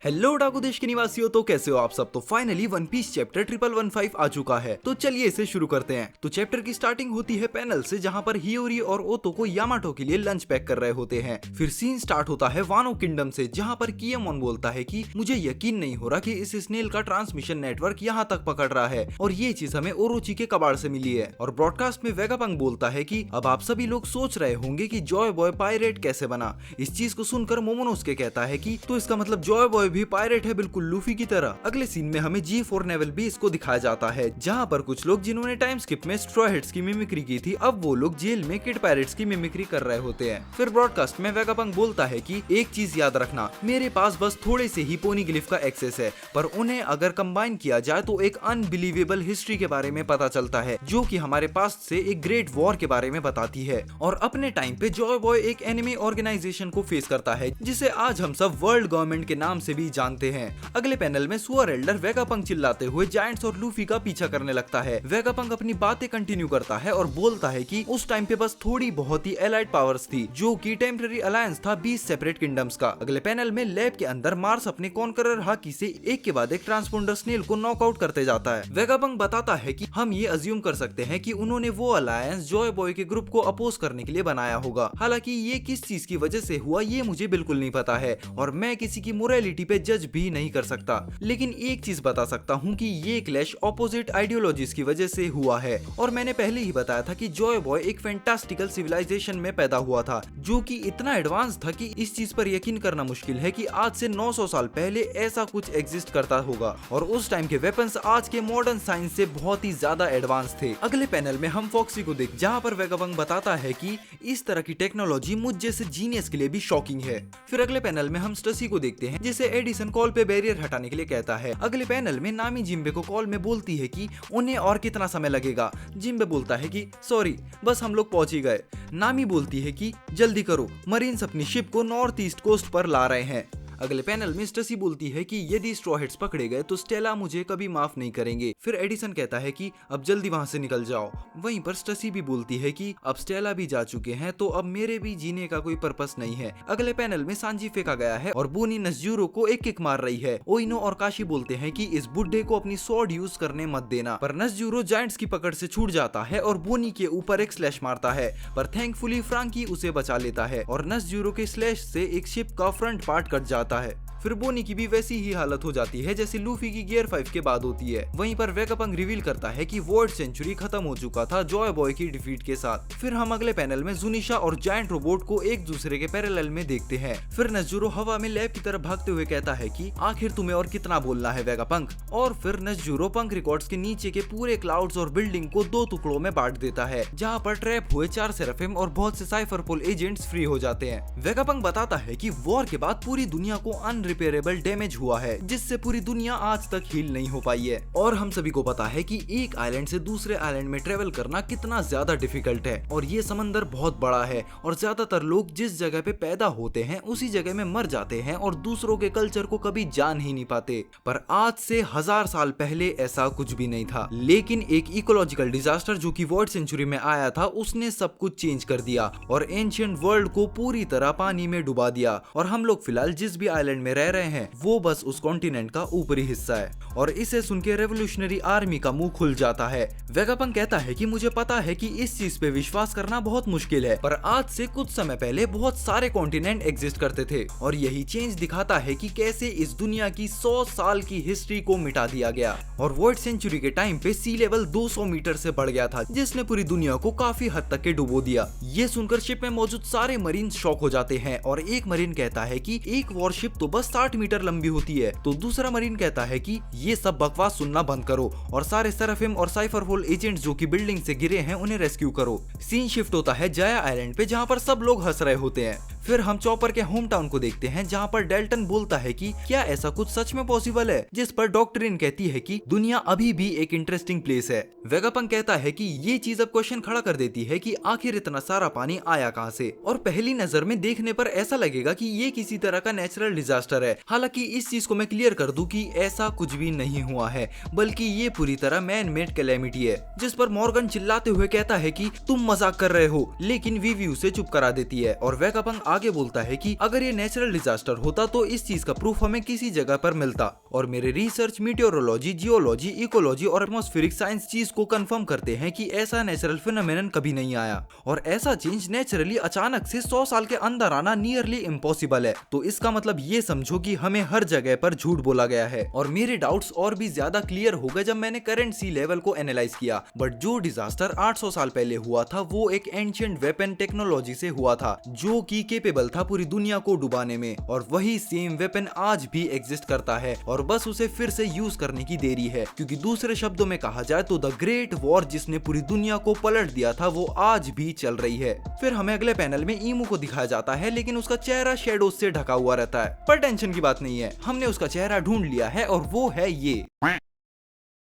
Hello डाकू देश के निवासियों, तो कैसे हो आप सब। तो फाइनली वन पीस चैप्टर 1115 आ चुका है, तो चलिए इसे शुरू करते हैं। तो चैप्टर की स्टार्टिंग होती है पैनल से, जहां पर हियोरी और ओतो को यामाटो के लिए लंच पैक कर रहे होते हैं। फिर सीन स्टार्ट होता है वानो किंगडम से, जहां पर किएमोन बोलता है कि मुझे यकीन नहीं हो रहा कि इस स्नेल का ट्रांसमिशन नेटवर्क यहाँ तक पकड़ रहा है और ये चीज हमें ओरोची के कबाड़ से मिली है। और ब्रॉडकास्ट में वेगापंक बोलता है कि अब आप सभी लोग सोच रहे होंगे कि जॉय बॉय पायरेट कैसे बना। इस चीज को सुनकर मोमोनोसुके कहता है कि तो इसका मतलब जॉय बॉय भी पायरेट है, बिल्कुल लूफी की तरह। अगले सीन में हमें G4 नेवल बेस को दिखाया जाता है, जहां पर कुछ लोग जिन्होंने टाइम स्किप में स्ट्रॉ हेड्स की मिमिक्री की थी, अब वो लोग जेल में किड पायरेट्स की मिमिक्री कर रहे होते हैं। फिर ब्रॉडकास्ट में वेगापंक बोलता है कि एक चीज याद रखना, मेरे पास बस थोड़े से ही पोनीग्लिफ का एक्सेस है, पर उन्हें अगर कंबाइन किया जाए तो एक अनबिलीवेबल हिस्ट्री के बारे में पता चलता है, जो कि हमारे पास से एक ग्रेट वॉर के बारे में बताती है। और अपने टाइम पे जॉय बॉय एक एनिमी ऑर्गेनाइजेशन को फेस करता है, जिसे आज हम सब वर्ल्ड गवर्नमेंट के नाम से भी जानते हैं। अगले पैनल में सुअर एल्डर वेगापंक चिल्लाते हुए जायंट्स और लूफी का पीछा करने लगता है। वेगापंक अपनी बातें कंटिन्यू करता है और बोलता है कि उस टाइम पे बस थोड़ी बहुत ही एलाइड पावर्स थी, जो कि टेम्पररी अलायंस था 20 सेपरेट किंगडम्स का। अगले पैनल में लैब के अंदर मार्स अपने कॉन्करर हाकी से एक के बाद एक ट्रांसपोंडर स्नेल को नॉकआउट करते जाता है। वेगापंक बताता है कि हम ये अज्यूम कर सकते हैं कि उन्होंने वो अलायंस जॉय बॉय के ग्रुप को अपोज करने के लिए बनाया होगा। हालांकि ये किस चीज की वजह से हुआ ये मुझे बिल्कुल नहीं पता है और मैं किसी की मोरालिटी पे जज भी नहीं कर सकता, लेकिन एक चीज बता सकता हूँ कि ये क्लैश ऑपोजिट आइडियोलॉजीज की वजह से हुआ है। और मैंने पहले ही बताया था कि जॉय बॉय एक फैंटास्टिकल सिविलाइजेशन में पैदा हुआ था, जो कि इतना एडवांस था कि इस चीज पर यकीन करना मुश्किल है कि आज से 900 साल पहले ऐसा कुछ एग्जिस्ट करता होगा। और उस टाइम के वेपन्स आज के मॉडर्न साइंस से बहुत ही ज्यादा एडवांस थे। अगले पैनल में हम फॉक्सी को देख, जहाँ पर वेगापंक बताता है कि इस तरह की टेक्नोलॉजी मुझ जैसे जीनियस के लिए भी शॉकिंग है। फिर अगले पैनल में हम स्टसी को देखते हैं, जिसे एडिसन कॉल पे बैरियर हटाने के लिए कहता है। अगले पैनल में नामी जिम्बे को कॉल में बोलती है कि उन्हें और कितना समय लगेगा। जिम्बे बोलता है कि सॉरी, बस हम लोग पहुंच ही गए। नामी बोलती है कि जल्दी करो, मरीन्स अपनी शिप को नॉर्थ ईस्ट कोस्ट पर ला रहे हैं। अगले पैनल में स्टसी बोलती है कि यदि स्ट्रॉ हेड्स पकड़े गए तो स्टेला मुझे कभी माफ नहीं करेंगे। फिर एडिसन कहता है कि अब जल्दी वहां से निकल जाओ। वहीं पर स्टसी भी बोलती है कि अब स्टेला भी जा चुके हैं, तो अब मेरे भी जीने का कोई पर्पस नहीं है। अगले पैनल में सांजी फेंका गया है और बोनी नज़्यूरो को एक किक मार रही है। ओइनो और काशी बोलते हैं कि इस बुड्ढे को अपनी स्वॉर्ड यूज करने मत देना, पर नज़्यूरो जायंट्स की पकड़ से छूट जाता है और बोनी के ऊपर एक स्लैश मारता है, पर थैंकफुली फ्रांकी उसे बचा लेता है और नज़्यूरो के स्लैश से एक शिप का फ्रंट पार्ट कट जाता है। फिर बोनी की भी वैसी ही हालत हो जाती है जैसे लूफी की गियर 5 के बाद होती है। वहीं पर वेगापंक रिवील करता है कि वर्ल्ड सेंचुरी खत्म हो चुका था जॉय बॉय की डिफीट के साथ। फिर हम अगले पैनल में जुनिशा और जायंट रोबोट को एक दूसरे के पैरेलल में देखते हैं। फिर नज़्यूरो हवा में लैब की तरफ भागते हुए कहता है कि आखिर तुम्हें और कितना बोलना है वेगापंक। और फिर नज़्यूरो पंक रिकॉर्ड्स के नीचे के पूरे क्लाउड्स और बिल्डिंग को 2 टुकड़ों में बांट देता है, जहाँ पर ट्रैप हुए 4 सेराफिम और बहुत से साइफरपोल एजेंट्स फ्री हो जाते हैं। वेगापंक बताता है कि वॉर के बाद पूरी दुनिया को अनरिपेयरेबल डैमेज हुआ है, जिससे पूरी दुनिया आज तक हील नहीं हो पाई है। और हम सभी को पता है कि एक आइलैंड से दूसरे आइलैंड में ट्रेवल करना कितना ज्यादा डिफिकल्ट है, और ये समंदर बहुत बड़ा है और ज्यादातर लोग जिस जगह पे पैदा होते हैं उसी जगह में मर जाते हैं और दूसरों के कल्चर को कभी जान ही नहीं पाते। पर आज से 1000 साल पहले ऐसा कुछ भी नहीं था, लेकिन एक इकोलॉजिकल डिजास्टर जो कि वर्ल्ड सेंचुरी में आया था, उसने सब कुछ चेंज कर दिया और एंशिएंट वर्ल्ड को पूरी तरह पानी में डुबा दिया। और हम लोग फिलहाल जिस भी आइलैंड में रह रहे हैं वो बस उस कॉन्टिनेंट का ऊपरी हिस्सा है। और इसे सुन के रेवोल्यूशनरी आर्मी का मुंह खुल जाता है। वेगापंक कहता है कि मुझे पता है कि इस चीज पे विश्वास करना बहुत मुश्किल है, पर आज से कुछ समय पहले बहुत सारे कॉन्टिनेंट एग्जिस्ट करते थे और यही चेंज दिखाता है कि कैसे इस दुनिया की 100 साल की हिस्ट्री को मिटा दिया गया। और वर्ल्ड सेंचुरी के टाइम पे सी लेवल 200 मीटर से बढ़ गया था, जिसने पूरी दुनिया को काफी हद तक के डुबो दिया। ये सुनकर शिप में मौजूद सारे मरीन शॉक हो जाते हैं और एक मरीन कहता है कि एक वॉरशिप तो बस 60 मीटर लंबी होती है, तो दूसरा मरीन कहता है कि ये सब बकवास सुनना बंद करो और सारे सेराफिम और साइफरहोल एजेंट्स जो कि बिल्डिंग से गिरे हैं उन्हें रेस्क्यू करो। सीन शिफ्ट होता है जाया आइलैंड पे, जहाँ पर सब लोग हंस रहे होते हैं। फिर हम चॉपर के होम टाउन को देखते हैं, जहाँ पर डेल्टन बोलता है कि क्या ऐसा कुछ सच में पॉसिबल है, जिस पर डॉक्टरिन कहती है कि दुनिया अभी भी एक इंटरेस्टिंग प्लेस है। वेगापंक कहता है कि ये चीज अब क्वेश्चन खड़ा कर देती है कि आखिर इतना सारा पानी आया कहाँ से, और पहली नजर में देखने पर ऐसा लगेगा कि ये किसी तरह का नेचुरल डिजास्टर है। हालांकि इस चीज को मैं क्लियर कर दूं कि ऐसा कुछ भी नहीं हुआ है, बल्कि ये पूरी तरह मैन मेड कैलेमिटी है। जिस पर मॉर्गन चिल्लाते हुए कहता है कि तुम मजाक कर रहे हो, लेकिन वीवी उसे चुप करा देती है और वेगापंक आगे बोलता है कि अगर ये नेचुरल डिजास्टर होता तो इस चीज का प्रूफ हमें किसी जगह पर मिलता, और मेरे रिसर्च मीटियोरोलॉजी, जियोलॉजी, इकोलॉजी और एटमॉस्फेरिक साइंस चीज को कंफर्म करते हैं कि ऐसा नेचुरल फिनोमेनन कभी नहीं आया, और ऐसा चेंज नेचुरली अचानक से 100 साल के अंदर आना नियरली इम्पॉसिबल है। तो इसका मतलब ये समझो कि हमें हर जगह पर झूठ बोला गया है। और मेरे डाउट्स और भी ज्यादा क्लियर हो गए जब मैंने करंट सी लेवल को एनालाइज किया। बट जो डिजास्टर 800 साल पहले हुआ था वो एक एंशिएंट वेपन टेक्नोलॉजी से हुआ था जो कि केपेबल था पूरी दुनिया को डुबाने में, और वही सेम वेपन आज भी एग्जिस्ट करता है और बस उसे फिर से यूज करने की देरी है। क्योंकि दूसरे शब्दों में कहा जाए तो द ग्रेट वॉर जिसने पूरी दुनिया को पलट दिया था वो आज भी चल रही है। फिर हमें अगले पैनल में ईमू को दिखाया जाता है, लेकिन उसका चेहरा शेडोज से ढका हुआ रहता है। पर टेंशन की बात नहीं है, हमने उसका चेहरा ढूंढ लिया है और वो है ये।